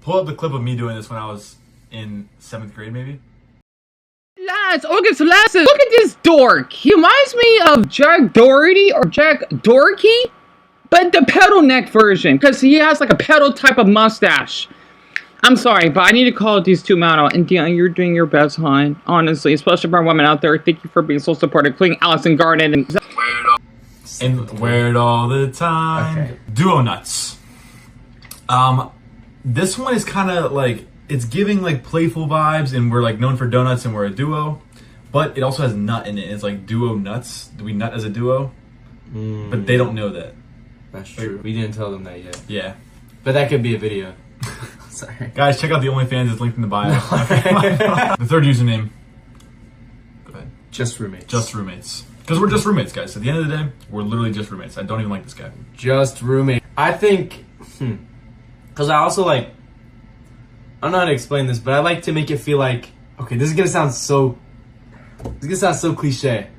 Pull up the clip of me doing this when I was in 7th grade, maybe. Lads, August lasses, look at this dork. He reminds me of Jack Doherty or Jack Dorky, but the pedal neck version, because he has like a pedal type of mustache. I'm sorry, but I need to call these two men out. And Deanna, you're doing your best, hon. Honestly, especially for our women out there. Thank you for being so supportive, including Allison Garden And wear it all the time. Okay. Duo nuts. This one is kind of like, it's giving like playful vibes, and we're like known for donuts and we're a duo, but it also has nut in it. It's like duo nuts. Do we nut as a duo? But they don't know that. That's true. We didn't tell them that yet. Yeah. But that could be a video. Sorry. Guys, check out the OnlyFans. It's linked in the bio. The third username. Go ahead. Just roommates. Just roommates. Because we're just roommates, guys. At the end of the day, we're literally just roommates. I don't even like this guy. Just roommate. I think, because I also like, I don't know how to explain this, but I like to make it feel like, okay, this is gonna sound so cliche,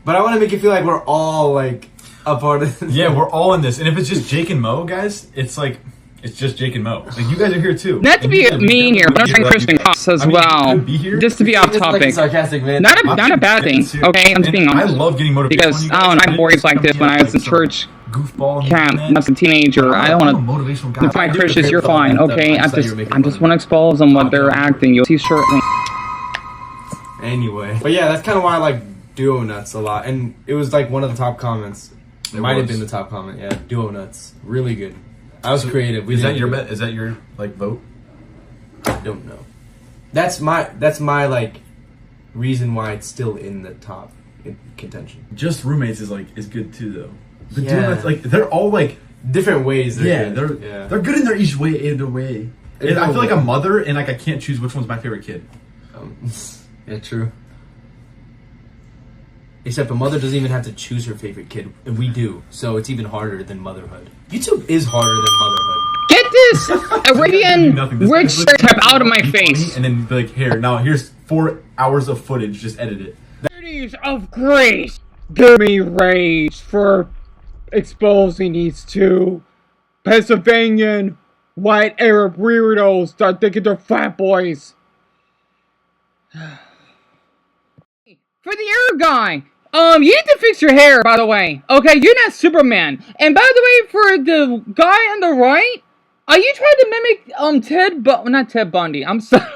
but I want to make it feel like we're all like a part of this. Yeah, we're all in this, and if it's just Jake and Mo, guys, it's like, it's just Jake and Mo. Like, you guys are here too. Not to be mean here, but I'm trying Christian costs as well. Just to be off topic. Like sarcastic, man. Not a bad thing. Okay, I'm just being honest. I love getting motivated. Because I don't know, I had boys like this when I was in church camp as a teenager. I don't want to define Christians. You're fine. Okay, I just want to expose them what they're acting. You'll see shortly. Anyway, but yeah, that's kind of why I like duo nuts a lot, and it was like one of the top comments. It might have been the top comment. Yeah, duo nuts, really good. I was creative. Is that your bet? Is that your like vote? I don't know. That's my like reason why it's still in the top in contention. Just roommates is good too though. But yeah, like they're all like different ways. They're good in their each way. Either way, I feel like a mother, and like I can't choose which one's my favorite kid. Yeah, true. Except a mother doesn't even have to choose her favorite kid, and we do. So it's even harder than motherhood. YouTube is harder than motherhood. Get this Arabian rich stereotype out of my face. And then be like, here's 4 hours of footage. Just edit it. Ladies of grace, give me rage for exposing these two Pennsylvanian white Arab weirdos that think they're fat boys. For the Arab guy, you need to fix your hair, by the way. Okay, you're not Superman. And by the way, for the guy on the right, are you trying to mimic not Ted Bundy? I'm sorry.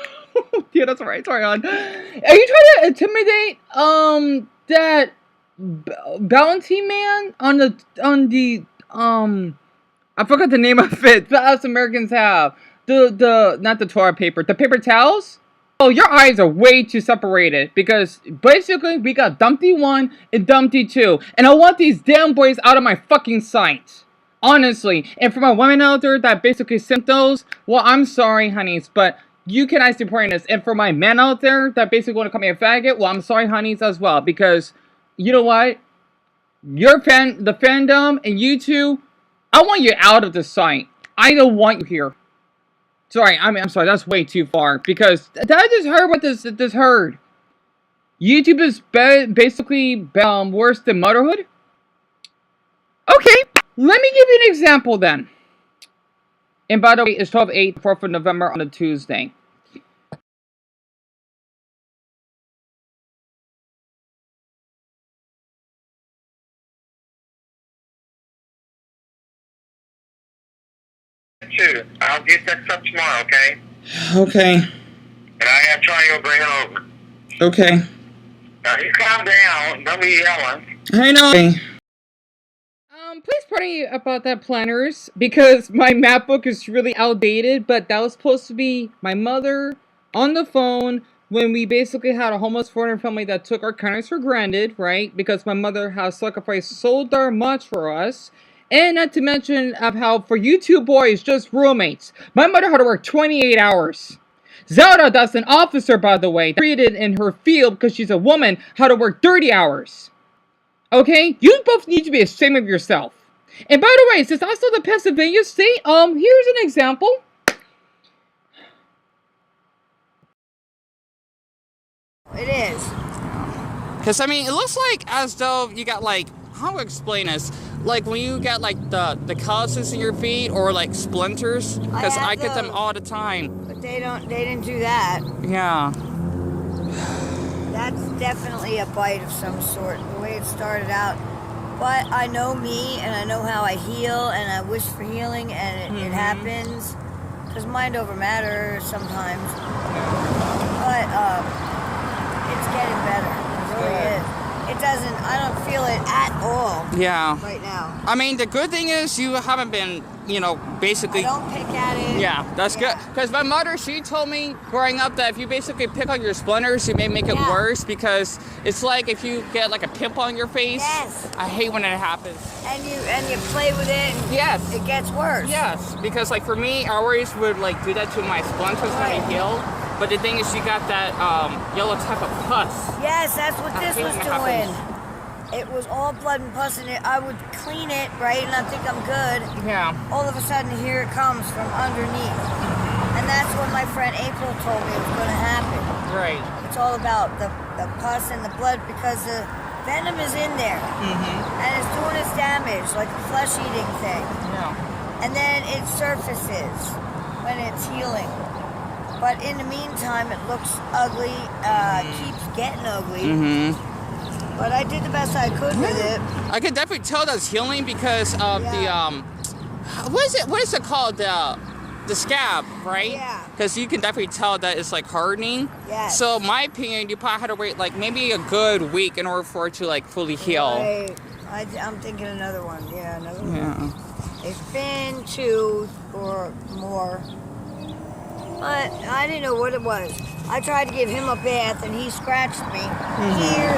Yeah, that's right. Sorry, hon. Are you trying to intimidate that bounty man on the I forgot the name of it that us Americans have. The not the toilet paper, the paper towels? Oh, your eyes are way too separated, because basically we got Dumpty 1 and Dumpty 2, and I want these damn boys out of my fucking sight. Honestly. And for my women out there that basically simp those, well, I'm sorry, honeys, but you can actually support this. And for my men out there that basically want to call me a faggot, well, I'm sorry, honeys, as well, because you know what? The fandom and you two, I want you out of the site. I don't want you here. Sorry, I'm sorry, that's way too far, because I just heard what this heard. YouTube is basically worse than motherhood? Okay, let me give you an example then. And by the way, it's 12/8, 4th of November on a Tuesday. I'll get that stuff tomorrow, okay? Okay. And I am trying to bring it over. Okay. Now, you calm down. Don't be yelling. I know. Okay. Please pray about that, planners, because my map book is really outdated, but that was supposed to be my mother on the phone when we basically had a homeless foreigner family that took our kindness for granted, right? Because my mother has sacrificed so darn much for us. And not to mention of how for you two boys, just roommates, my mother had to work 28 hours. Zelda, that's an officer, by the way, treated in her field because she's a woman, had to work 30 hours. Okay? You both need to be ashamed of yourself. And by the way, since I saw the Pennsylvania state, here's an example. It is. Because, I mean, it looks like as though you got, like, how do I explain this? like when you get like the calluses in your feet or like splinters? Because I get them all the time. But they didn't do that. Yeah. That's definitely a bite of some sort, the way it started out. But I know me, and I know how I heal, and I wish for healing, and it happens. Because mind over matter sometimes. But it's getting better. It really is. It doesn't, I don't feel it at all. Yeah. Right now. I mean, the good thing is you haven't been, you know, basically. I don't pick at it. Yeah, that's good. Because my mother, she told me growing up that if you basically pick on your splinters, you may make it worse, because it's like if you get like a pimple on your face. Yes. I hate when it happens. And you play with it. And it gets worse. Yes, because like for me, I always would like do that to my splinters when they heal. But the thing is, you got that yellow type of pus. Yes, that's what this was doing. Happens. It was all blood and pus in it. I would clean it, right, and I think I'm good. Yeah. All of a sudden, here it comes from underneath. And that's what my friend April told me was going to happen. Right. It's all about the pus and the blood, because the venom is in there. And it's doing its damage, like a flesh-eating thing. Yeah. And then it surfaces when it's healing. But in the meantime, it looks ugly, keeps getting ugly. But I did the best I could with it. I can definitely tell that's healing because of the what is it called, the scab, right? Yeah. Because you can definitely tell that it's like hardening. Yes. So in my opinion, you probably had to wait like maybe a good week in order for it to like fully heal. Right. I'm thinking another one. Yeah, another one. Yeah. It's been 2 or more. But I didn't know what it was. I tried to give him a bath, and he scratched me here,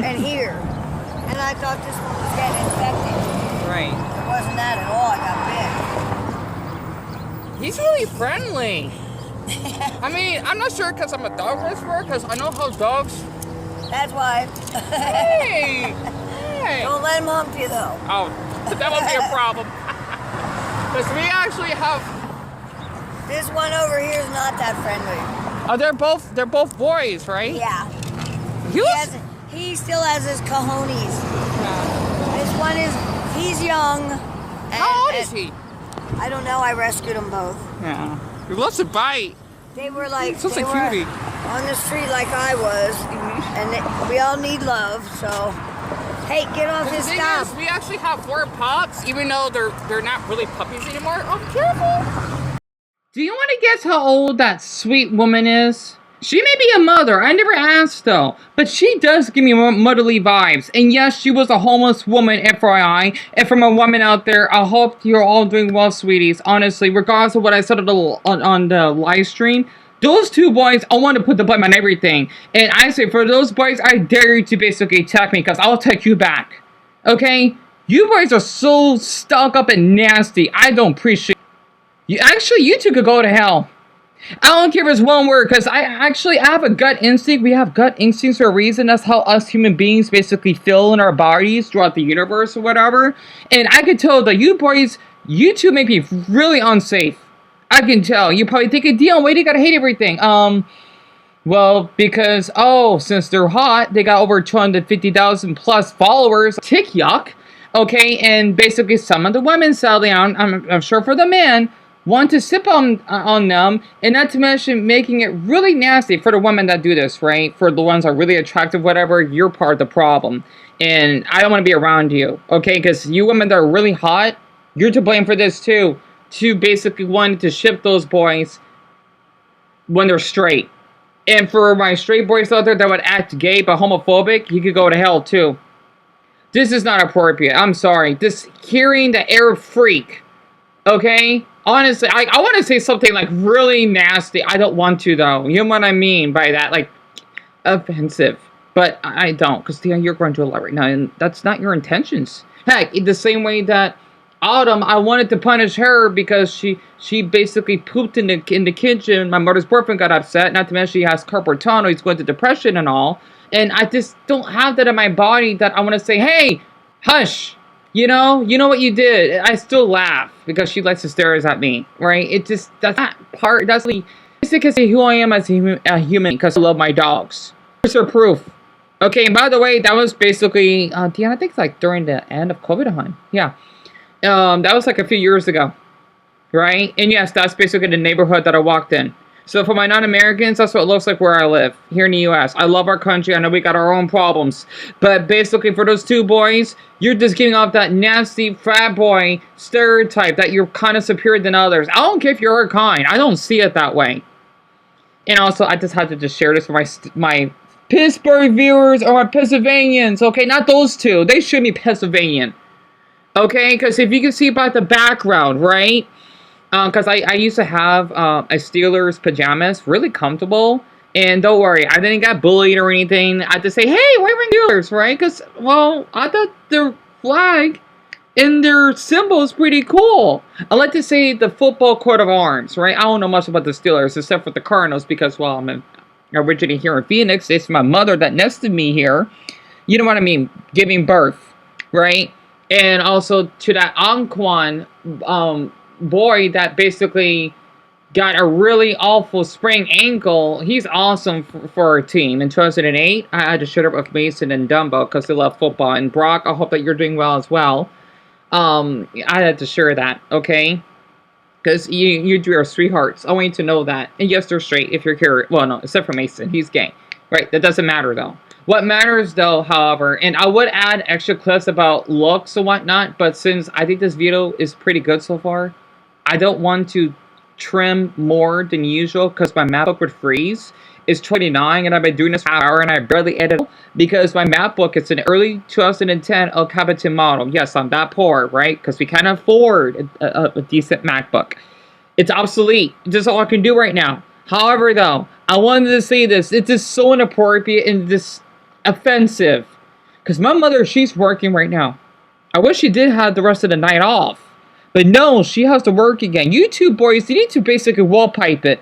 and here. And I thought this one was getting infected. Right. It wasn't that at all. I got bit. He's really friendly. I mean, I'm not sure because I'm a dog whisperer, because I know how dogs. That's why. Hey. Don't let him hump you, though. Oh, that won't be a problem. Because we actually have. This one over here is not that friendly. Oh, they're both boys, right? Yeah. He still has his cojones. Yeah. This one he's young. How old is he? I don't know. I rescued them both. Yeah. He loves to bite. They were like, Such they a were cutie. on the street like I was, and we all need love. So, hey, get off this The thing stuff. is, we actually have 4 pups, even though they're not really puppies anymore. Oh, careful! Do you want to guess how old that sweet woman is? She may be a mother. I never asked, though. But she does give me motherly vibes. And yes, she was a homeless woman, FYI. And from a woman out there, I hope you're all doing well, sweeties. Honestly, regardless of what I said on the live stream, those 2 boys, I want to put the blame on everything. And I say, for those boys, I dare you to basically attack me, because I'll take you back. Okay? You boys are so stuck up and nasty. I don't appreciate you 2 could go to hell. I don't care if it's one word, because I have a gut instinct. We have gut instincts for a reason. That's how us human beings basically feel in our bodies throughout the universe or whatever. And I could tell that you boys, you 2 make me really unsafe. I can tell. You probably thinking, Dion, why do you gotta hate everything? Well, because, since they're hot, they got over 250,000 plus followers. TikTok. Okay, and basically some of the women, sadly, I'm sure for the men, want to sip on them, and not to mention making it really nasty for the women that do this, right? For the ones that are really attractive, whatever, you're part of the problem. And I don't want to be around you, okay? Because you women that are really hot, you're to blame for this too. To basically wanting to ship those boys when they're straight. And for my straight boys out there that would act gay but homophobic, you could go to hell too. This is not appropriate. I'm sorry. This hearing the Arab freak, okay? Honestly, I want to say something like really nasty. I don't want to, though. You know what I mean by that? Like, offensive. But I don't, because you're going through a lot right now, and that's not your intentions. Heck, in the same way that Autumn, I wanted to punish her because she basically pooped in the kitchen. My mother's boyfriend got upset. Not to mention she has carpal tunnel. He's going to depression and all. And I just don't have that in my body that I want to say, hey, hush. You know what you did. I still laugh because she likes to stare at me, right? It just, that's not part, that's because who I am as a human because I love my dogs. Here's her proof. Okay, and by the way, that was basically, Deanna, I think it's like during the end of COVID time. Yeah. That was like a few years ago, right? And yes, that's basically the neighborhood that I walked in. So for my non-Americans, that's what it looks like where I live, here in the U.S. I love our country. I know we got our own problems. But basically for those two boys, you're just giving off that nasty frat boy stereotype that you're kind of superior than others. I don't care if you're kind. I don't see it that way. And also, I just had to just share this for my Pittsburgh viewers or my Pennsylvanians. Okay, not those two. They should be Pennsylvanian. Okay, because if you can see about the background, right? Because I used to have a Steelers pajamas, really comfortable. And don't worry, I didn't get bullied or anything. I had to say, hey, why are Steelers, right? Because, well, I thought their flag and their symbol is pretty cool. I like to say the football coat of arms, right? I don't know much about the Steelers except for the Cardinals because, well, I'm originally here in Phoenix. It's my mother that nested me here. You know what I mean? Giving birth, right? And also to that Anquan boy that basically got a really awful sprained ankle. He's awesome for our team. In 2008, I had to shut up with Mason and Dumbo because they love football. And Brock, I hope that you're doing well as well. I had to share that, okay? Because you two are sweethearts. I want you to know that. And yes, they're straight if you're curious. Well, no, except for Mason. He's gay. Right, that doesn't matter, though. What matters, though, however, and I would add extra clips about looks and whatnot, but since I think this video is pretty good so far, I don't want to trim more than usual because my MacBook would freeze. It's 29 and I've been doing this for an hour and I barely edit because my MacBook is an early 2010 El Capitan model. Yes, I'm that poor, right? Because we can't afford a decent MacBook. It's obsolete. This is all I can do right now. However, though, I wanted to say this. It is so inappropriate and this offensive. Because my mother, she's working right now. I wish she did have the rest of the night off. But no, she has to work again. You two boys, you need to basically wall pipe it.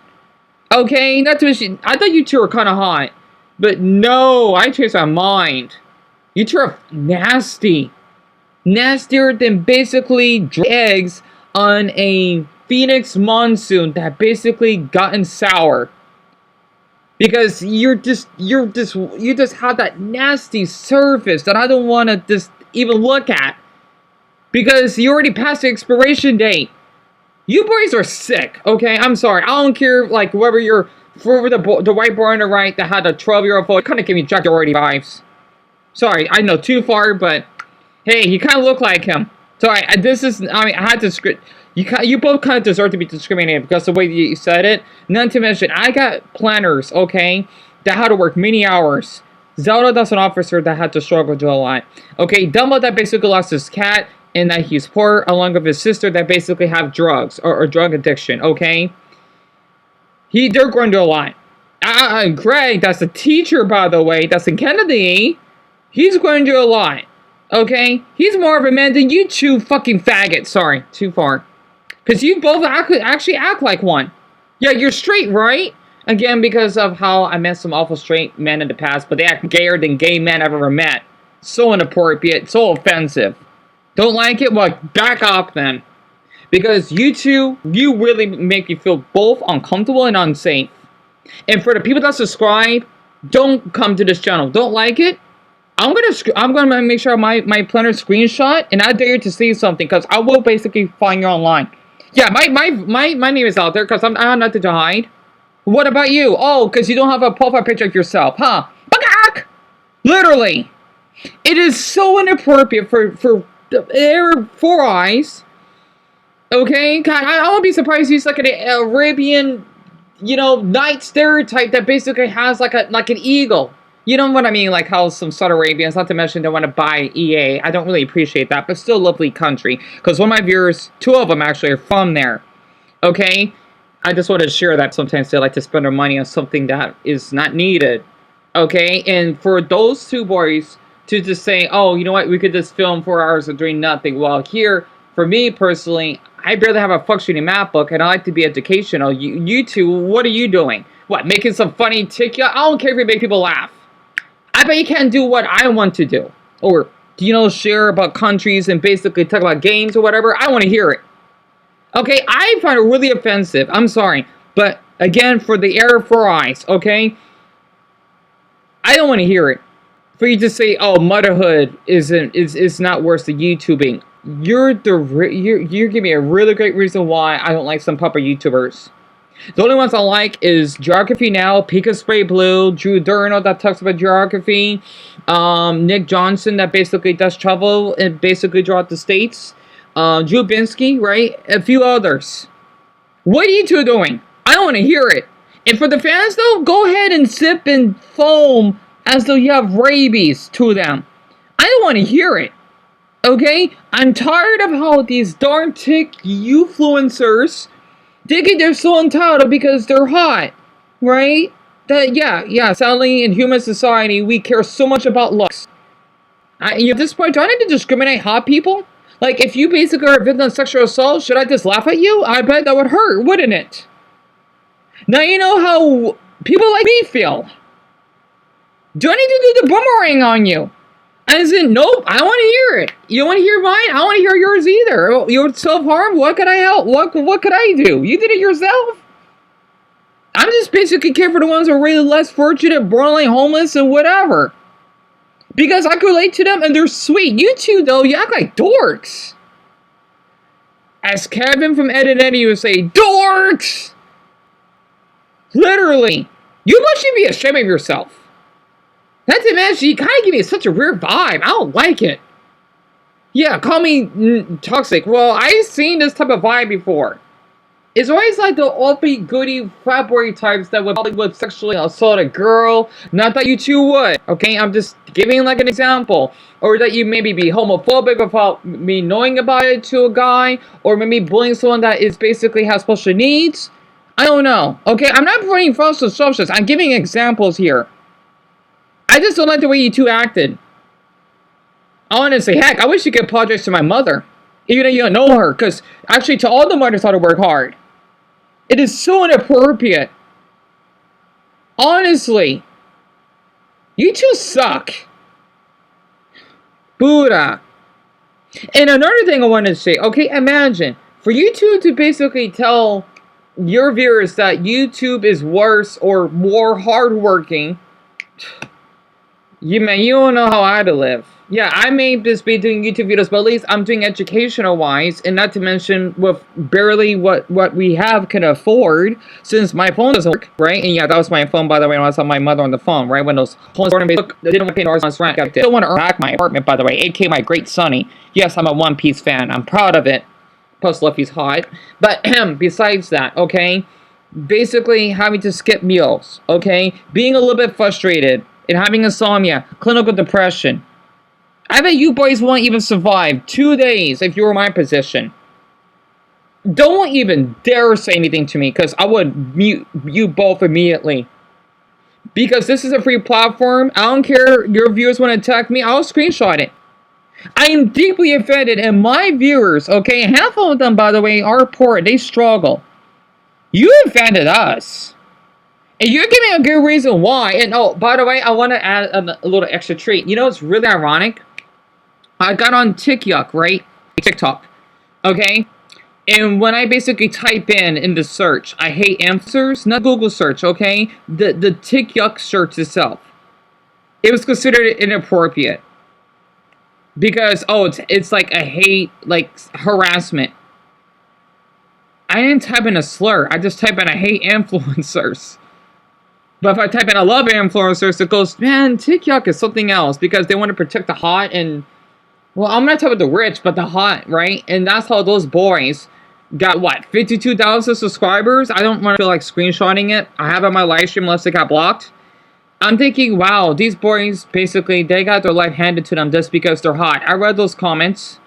Okay? Not to mention, I thought you two were kind of hot. But no, I changed my mind. You two are nasty. Nastier than basically eggs on a Phoenix monsoon that basically gotten sour. Because you just have that nasty surface that I don't want to just even look at. Because you already passed the expiration date. You boys are sick, okay? I'm sorry. I don't care, like, whoever you're... For the white boy on the right that had a 12-year-old vote, kind of gave me Jack Doherty vibes. Sorry, I know too far, but... Hey, you kind of look like him. Sorry, this is... I mean, I had to... You both kind of deserve to be discriminated because of the way you said it. Not to mention, I got planners, okay, that had to work many hours. Zelda, that's an officer that had to struggle to do a lot. Okay, Dumbo that basically lost his cat and that he's poor, along with his sister that basically have drugs or drug addiction, okay? They're going to do a lot. Greg, that's a teacher, by the way, that's in Kennedy. He's going to do a lot, okay? He's more of a man than you two fucking faggots. Sorry, too far. Because you both actually act like one. Yeah, you're straight, right? Again, because of how I met some awful straight men in the past, but they act gayer than gay men I've ever met. So inappropriate, so offensive. Don't like it? Well, back off then. Because you two, you really make me feel both uncomfortable and unsafe. And for the people that subscribe, don't come to this channel. Don't like it? I'm gonna make sure my planner screenshot, and I dare you to see something, because I will basically find you online. Yeah, my name is out there, because I have nothing to hide. What about you? Oh, because you don't have a profile picture of yourself, huh? Bagak! Literally. It is so inappropriate for Four Eyes. Okay? God, I won't be surprised he's like an Arabian, night stereotype that basically has like an eagle. You know what I mean? Like how some Saudi Arabians, not to mention they want to buy EA. I don't really appreciate that, but still lovely country. Because one of my viewers, two of them actually, are from there. Okay? I just wanted to share that sometimes they like to spend their money on something that is not needed. Okay? And for those two boys to just say, oh, you know what? We could just film 4 hours of doing nothing. Well, here, for me personally, I barely have a functioning MacBook, and I like to be educational. You two, what are you doing? What, making some funny TikTok? I don't care if you make people laugh. I bet you can't do what I want to do. Or, share about countries and basically talk about games or whatever. I want to hear it. Okay, I find it really offensive. I'm sorry. But, again, for the Arab 4 Eyes, okay? I don't want to hear it. for you to say, "Oh, motherhood is not worse than YouTubing." You're giving me a really great reason why I don't like some proper YouTubers. The only ones I like is Geography Now, Pika Spray Blue, Drew Durno that talks about geography, Nick Johnson that basically does travel and basically draw out the states, Drew Binsky, right? A few others. What are you two doing? I don't want to hear it. And for the fans though, go ahead and sip and foam as though you have rabies to them. I don't want to hear it. Okay? I'm tired of how these darn tick influencers thinking they're so entitled because they're hot, right? That sadly in human society we care so much about looks. At this point, do I need to discriminate hot people? Like, if you basically are a victim of sexual assault, should I just laugh at you? I bet that would hurt, wouldn't it? Now you know how people like me feel. Do I need to do the boomerang on you? As in, nope, I want to hear it. You want to hear mine? I don't want to hear yours either. You're self-harm? What could I help? What could I do? You did it yourself? I'm just basically care for the ones who are really less fortunate, borderline homeless, and whatever. Because I can relate to them, and they're sweet. You two, though, you act like dorks. As Kevin from Ed and Eddie would say, dorks! Literally. You must be ashamed of yourself. Not to mention, you kind of give me such a weird vibe. I don't like it. Yeah, call me toxic. Well, I've seen this type of vibe before. It's always like the uppy, goody, frat boy types that would sexually assault a girl. Not that you two would, okay? I'm just giving like an example. Or that you maybe be homophobic without me knowing about it to a guy. Or maybe bullying someone that is basically has special needs. I don't know, okay? I'm not putting false assumptions. I'm giving examples here. I just don't like the way you two acted. Honestly, heck, I wish you could apologize to my mother. Even though you don't know her. Because actually, to all the mothers how to work hard. It is so inappropriate. Honestly. You two suck. Buddha. And another thing I wanted to say. Okay, imagine. For you two to basically tell your viewers that YouTube is worse or more hardworking. You don't know how I live. Yeah, I may just be doing YouTube videos, but at least I'm doing educational wise, and not to mention with barely what we have can afford, since my phone doesn't work, right? And yeah, that was my phone, by the way, when I saw my mother on the phone, right? When those phones didn't want to pay no rent. I still want to earn back my apartment, by the way, aka my great Sonny. Yes, I'm a One Piece fan. I'm proud of it. Plus, Luffy's hot. But besides that, okay, basically having to skip meals, okay, being a little bit frustrated, and having insomnia, clinical depression. I bet you boys won't even survive 2 days if you were in my position. Don't even dare say anything to me, because I would mute you both immediately. Because this is a free platform. I don't care your viewers want to attack me. I'll screenshot it. I am deeply offended, and my viewers, okay, half of them, by the way, are poor. They struggle. You offended us. And you're giving a good reason why. And oh, by the way, I want to add a little extra treat. You know, it's really ironic. I got on TikTok, right? TikTok. Okay? And when I basically type in the search, I hate influencers, not Google search, okay? The TikTok search itself. It was considered inappropriate. Because, oh, it's like a hate, like harassment. I didn't type in a slur. I just type in I hate influencers. But if I type in I love influencers, it goes, man, TikTok is something else. Because they want to protect the hot and, well, I'm not talking about the rich, but the hot, right? And that's how those boys got, what, 52,000 subscribers? I don't want to feel like screenshotting it. I have it on my live stream unless it got blocked. I'm thinking, wow, these boys, basically, they got their life handed to them just because they're hot. I read those comments.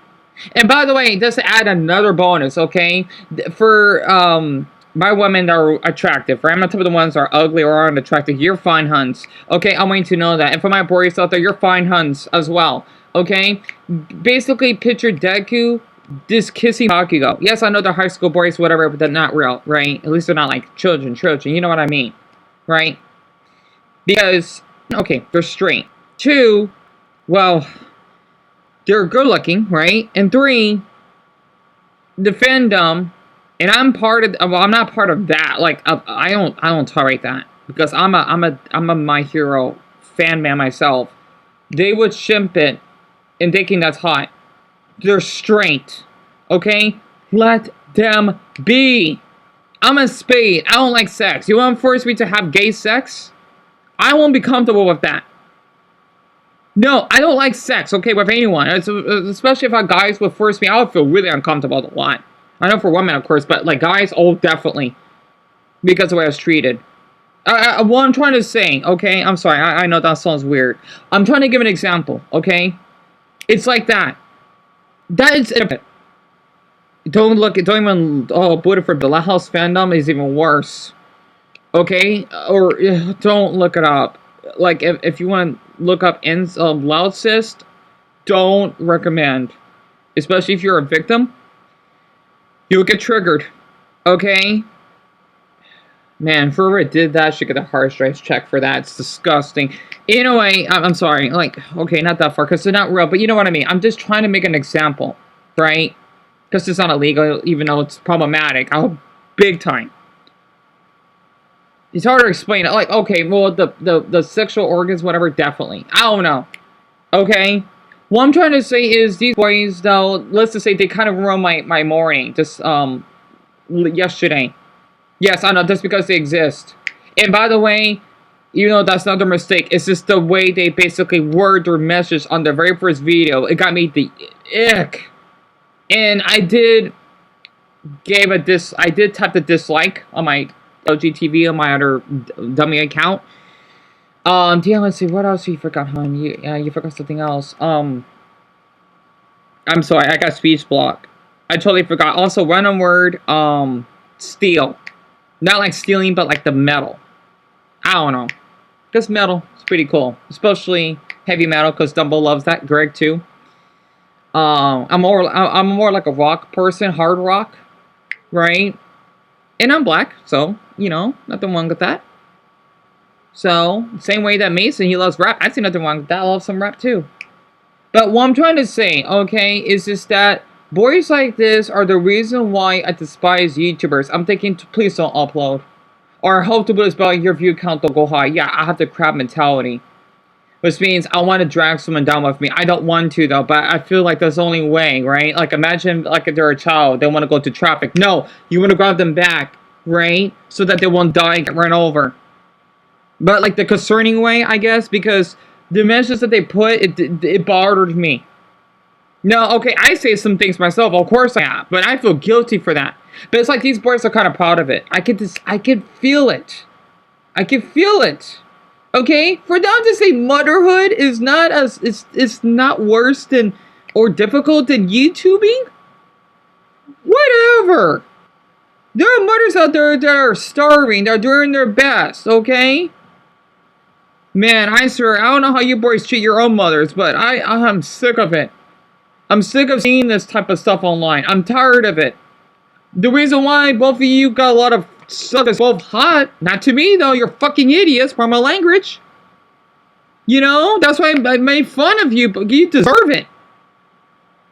And by the way, just to add another bonus, okay? For, my women that are attractive, right? I'm not talking about the ones that are ugly or aren't attractive. You're fine huns. Okay, I want you to know that. And for my boys out there, you're fine huns as well. Okay? Basically, picture Deku just kissing Bakugo. Yes, I know they're high school boys, whatever, but they're not real, right? At least they're not like children. You know what I mean, right? Because, okay, they're straight. 2, well, they're good looking, right? And 3, the fandom. And I'm part of. Well, I'm not part of that. Like, I don't tolerate that because I'm a My Hero fan man myself. they would shimp it and thinking that's hot. They're straight. Okay? Let them be. I'm a spade. I don't like sex. You want to force me to have gay sex? I won't be comfortable with that. No, I don't like sex, okay, with anyone. Especially if guys would force me, I would feel really uncomfortable a lot. I know for women, of course, but like guys, oh, definitely. Because of the way I was treated. What I'm trying to say, okay, I'm sorry, I know that sounds weird. I'm trying to give an example, okay? It's like that. That is it. Don't even, Buddha for the House fandom is even worse. Okay? Or, don't look it up. Like, if you want to look up loud cyst, don't recommend. Especially if you're a victim. You'll get triggered. Okay? Man, whoever did that should get a hard drive check for that. It's disgusting. Anyway, I'm sorry. Like, okay, not that far, because they're not real, but you know what I mean. I'm just trying to make an example, right? Because it's not illegal, even though it's problematic. Oh, big time. It's hard to explain it. Like, okay, well, the sexual organs, whatever, definitely. I don't know. Okay? What I'm trying to say is these boys, though, let's just say they kind of ruined my morning. Just, yesterday. Yes, I know, just because they exist. And by the way, you know, that's not their mistake. It's just the way they basically word their message on the very first video. It got me the ick. And I did tap the dislike on my LGTV on my other dummy account. Damn, let's see, what else you forgot, hon? You forgot something else. I'm sorry, I got speech block. I totally forgot. Also, random word, steel. Not like stealing, but like the metal. I don't know. Just metal. It's pretty cool. Especially heavy metal, because Dumbo loves that. Greg, too. I'm more like a rock person. Hard rock. Right? And I'm black, so, you know, nothing wrong with that. So, same way that Mason, he loves rap. I see nothing wrong with that. I love some rap, too. But what I'm trying to say, okay, is just that boys like this are the reason why I despise YouTubers. I'm thinking, please don't upload. Or I hope to boost your view count will go high. Yeah, I have the crab mentality. Which means I want to drag someone down with me. I don't want to, though, but I feel like that's the only way, right? Like, imagine, like, if they're a child, they want to go to traffic. No, you want to grab them back, right? So that they won't die and get run over. But, like, the concerning way, I guess, because the messages that they put, it bothered me. No, okay, I say some things myself, of course I have, but I feel guilty for that. But it's like these boys are kind of proud of it. I could feel it. I can feel it. Okay? For them to say motherhood is not it's not worse than or difficult than YouTubing? Whatever. There are mothers out there that are starving, they're doing their best, okay? Man, I swear, I don't know how you boys treat your own mothers, but I'm sick of it. I'm sick of seeing this type of stuff online. I'm tired of it. The reason why both of you got a lot of suckers both hot, not to me though, you're fucking idiots for my language. You know, that's why I made fun of you, but you deserve it.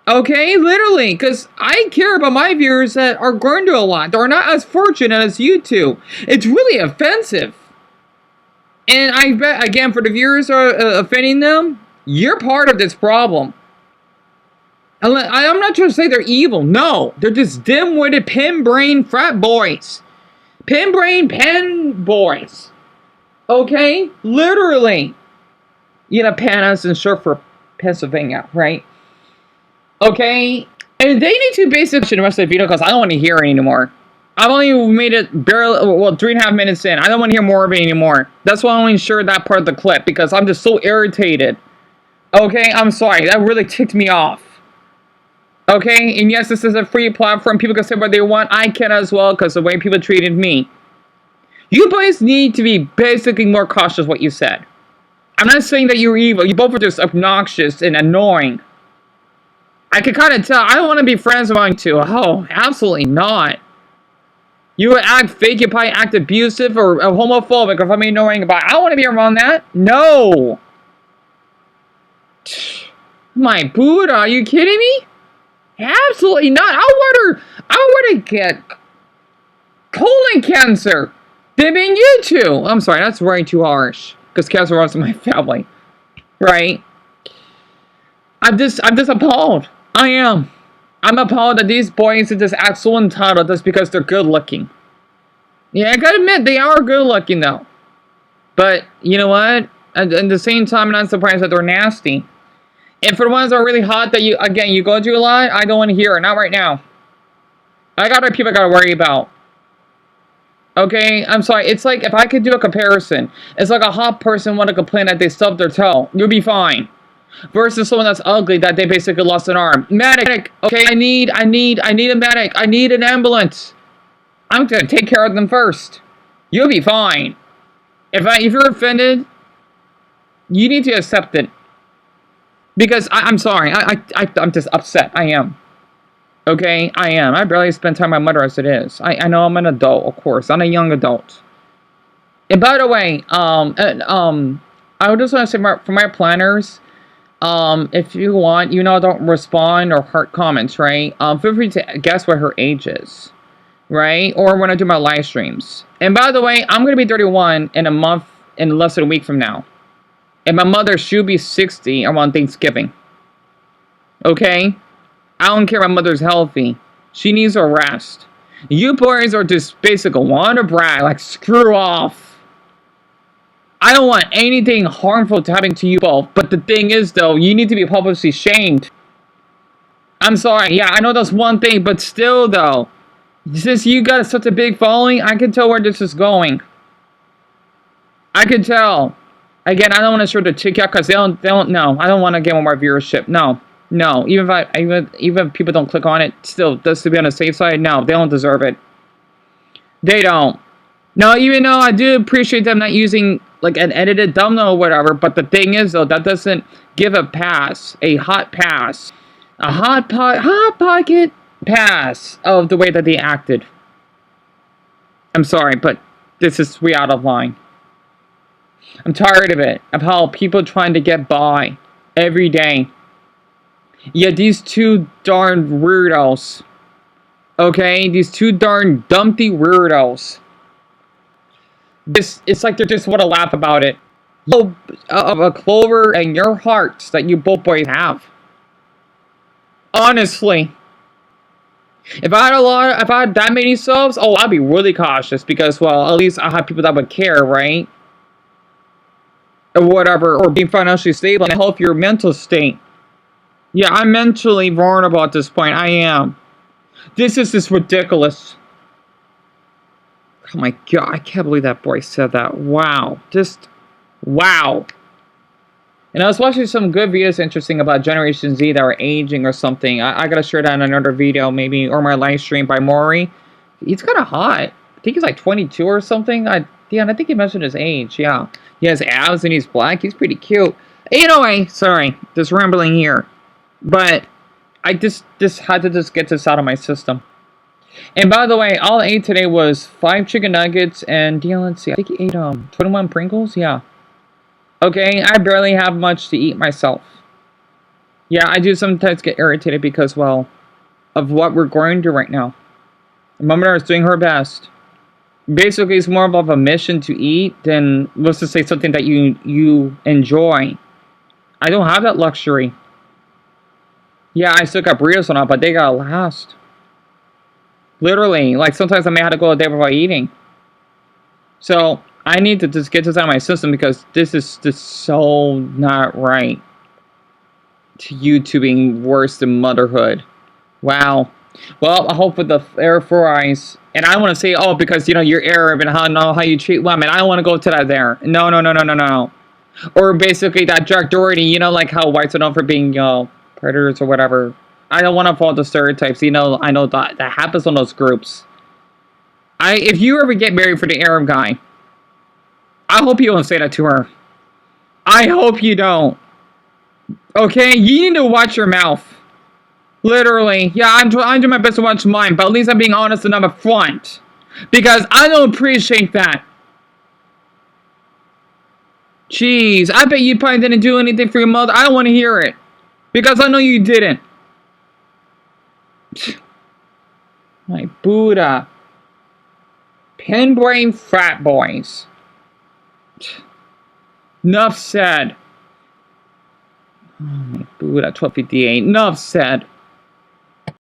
Okay, literally, because I care about my viewers that are going through a lot. They're not as fortunate as you two. It's really offensive. And I bet, again, for the viewers who are offending them, you're part of this problem. I'm not trying to say they're evil. No, they're just dim-witted, pen-brain frat boys. Pen-brain, pen boys. Okay? Literally. You know, Panas and short for Pennsylvania, right? Okay? And they need to basically the rest of the video because I don't want to hear it anymore. I've only made it barely, well, 3.5 minutes in. I don't want to hear more of it anymore. That's why I only shared that part of the clip because I'm just so irritated. Okay? I'm sorry. That really ticked me off. Okay, and yes, this is a free platform. People can say what they want. I can as well, because the way people treated me. You boys need to be basically more cautious what you said. I'm not saying that you're evil. You both are just obnoxious and annoying. I can kind of tell. I don't want to be friends with you two. Oh, absolutely not. You would act fake, you probably act abusive or homophobic if I'm annoying about it. I don't want to be around that. No. My Buddha, are you kidding me? Absolutely not. I want to get colon cancer than being you two. I'm sorry, that's way too harsh. Because cancer runs in my family. Right? I'm just appalled. I am. I'm appalled that these boys are just act so entitled just because they're good looking. Yeah, I gotta admit, they are good looking though. But, you know what? At the same time, I'm not surprised that they're nasty. And for the ones that are really hot that you go to a lot, I don't want to hear it. Not right now. I got other people I gotta worry about. Okay? I'm sorry. It's like, if I could do a comparison, it's like a hot person want to complain that they stubbed their toe. You'll be fine. Versus someone that's ugly that they basically lost an arm. Medic! Okay, I need a medic. I need an ambulance. I'm gonna take care of them first. You'll be fine. If you're offended, you need to accept it. Because I'm sorry. I'm just upset. I am. Okay? I am. I barely spend time with my mother as it is. I know I'm an adult, of course. I'm a young adult. And by the way, I just want to say for my planners, if you want, don't respond or heart comments, right? Feel free to guess what her age is. Right? Or when I do my live streams. And by the way, I'm going to be 31 in a month, in less than a week from now. And my mother should be 60 around Thanksgiving. Okay? I don't care if my mother's healthy. She needs a rest. You boys are just basically want to brag, like screw off. I don't want anything harmful to happen to you both. But the thing is though, you need to be publicly shamed. I'm sorry, yeah, I know that's one thing, but still though. Since you got such a big following, I can tell where this is going. I can tell. Again, I don't want to show the chick out because they don't know. I don't want to get more viewership. No. Even if people don't click on it, still, just to be on the safe side, no, they don't deserve it. They don't. No, even though I do appreciate them not using like an edited thumbnail or whatever, but the thing is though, that doesn't give a pass, a hot pass, a hot pocket pass of the way that they acted. I'm sorry, but this is way out of line. I'm tired of it, of how people trying to get by every day. Yet these two darn weirdos, okay, these two darn dumpty weirdos, it's like they just want to laugh about it. Of a clover and your hearts that you both boys have. Honestly. If I had that many subs, I'd be really cautious because, well, at least I have people that would care, right? Or whatever, or being financially stable and help your mental state. Yeah, I'm mentally vulnerable at this point. I am. This is just ridiculous. Oh my god, I can't believe that boy said that. Wow. Just, wow. And I was watching some good videos interesting about Generation Z that are aging or something. I gotta share that in another video, maybe, or my live stream by Maury. He's kinda hot. I think he's like 22 or something. I think he mentioned his age, yeah. He has abs and he's black. He's pretty cute. Anyway, sorry, just rambling here. But I just had to just get this out of my system. And by the way, all I ate today was 5 chicken nuggets and, let's see, I think he ate 21 Pringles, yeah. Okay, I barely have much to eat myself. Yeah, I do sometimes get irritated because, well, of what we're going through right now. Mama is doing her best. Basically, it's more of a mission to eat than, let's just say, something that you enjoy. I don't have that luxury. Yeah, I still got burritos and all, but they gotta last. Literally, like sometimes I may have to go a day without eating. So, I need to just get this out of my system because this is just so not right. To YouTube being worse than motherhood. Wow. Well, I hope with the air for eyes. And I want to say, because, you're Arab and how you treat women. I don't want to go to that there. No. Or basically that Jack Doherty, like how whites are known for being, predators or whatever. I don't want to follow the stereotypes. I know that happens on those groups. If you ever get married for the Arab guy, I hope you don't say that to her. I hope you don't. Okay? You need to watch your mouth. Literally. Yeah, I'm doing my best to watch mine, but at least I'm being honest and I'm upfront. Because I don't appreciate that. Jeez, I bet you probably didn't do anything for your mother. I don't want to hear it. Because I know you didn't. My Buddha. Pinbrain frat boys. Enough said. Oh my food at 12:58. Enough said.